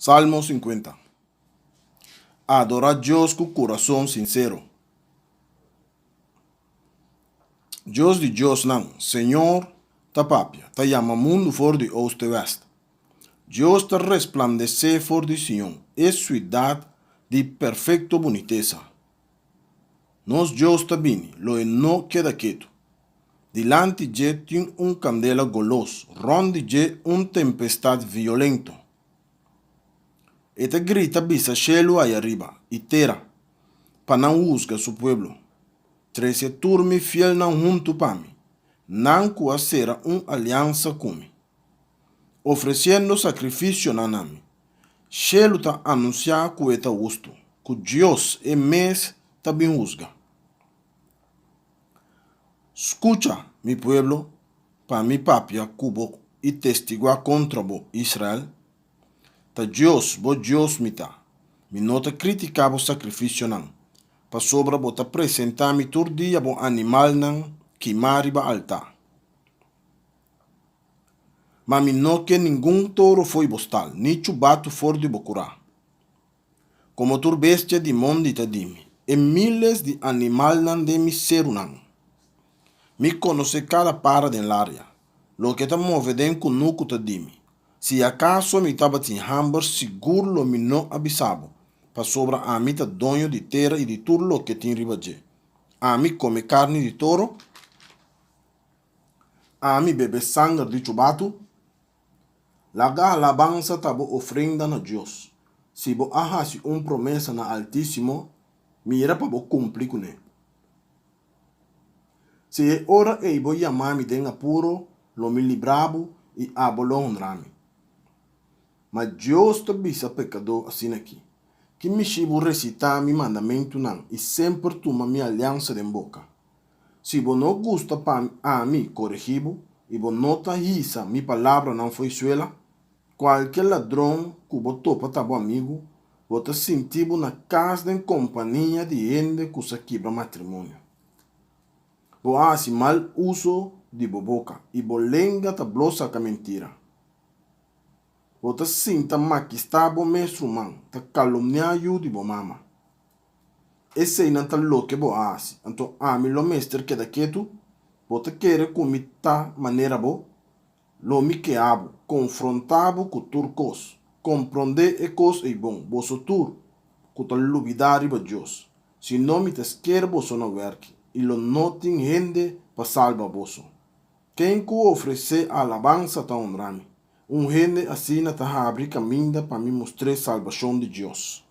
Salmo 50. Adora a Dios con corazón sincero. Dios de Dios nan, Señor, tapapia, ta llama mundo for de oost de west. Dios te resplandece for de Sion, es ciudad de perfecto boniteza. Nos Dios ta bini, lo no queda quieto. Dilante de tin un candela golos, ronde de un tempestad violento. Esta grita bisa cielo ahí arriba, y tera, pa não juzga su pueblo. Trece turmi fiel não junto pa mí, nan será alianza con mí. Ofreciendo sacrificio na nami. Cielo ta anuncia que eta justo, que Dios é mes ta bien juzga. Escucha, mi pueblo, pa mi papia cubo y testigua contra bo Israel. Ta Dios, bo Dios mita, mi nota critica bo sacrificio nan, pa sobra bo ta presenta mi turdia bo animal nan, quimari ba alta. Ma mi no que ningún toro foi bostal, ni chubato for de bocurá. Como tur bestia di mondi ta dimi, e miles de animal nan de mi seru nan. Mi conoce cada para den l'aria, lo que ta move den kunuku ta dimi. Se acaso mi tabatin hamber, seguro lo mi no abisabo, pa sobra a mi ta donho de terra e de tur lo que tin ribaje. A mi come carne de toro, a mi bebe sangue de chubato, laga alabanza tabo ofrenda na Dios. Si bo ahasi promesa na Altísimo, mira pa bo cumpli con él. Se é hora e bo yamami den apuro, lo mi librabo e abo lo honrami. Mas Deus te bisa pecador assim aqui. Que me chivo recitar mi mandamento nan e sempre toma mi aliança de boca. Se bo não gusta pa a mi corrigibo e bo nota risa mi palavra não foi suela, qualquer ladrão que bo topa tabo amigo, bo te sentibo na casa de companhia de gente que se quebra matrimônio. Bo hace mal uso de bo boca e bo lenga ta blosa ka mentira. Bo te sinta maquista bo mestre man, ta calumnia yu de bo mama. Esse aí não tá louco bo hace, então ami lo mestre que da quieto, bo te querer comita maneira bo, lo mi que abo, confrontabo com turcos, compreender e cos e bom, bo so tur, que ta lubidari ba Dios. Se não me te quer bo so no werki, e lo notin gente pa salva boso. Quem que oferecer alabança ta honrami. Gente assim na ta abrir caminho para me mostrar salvação de Deus.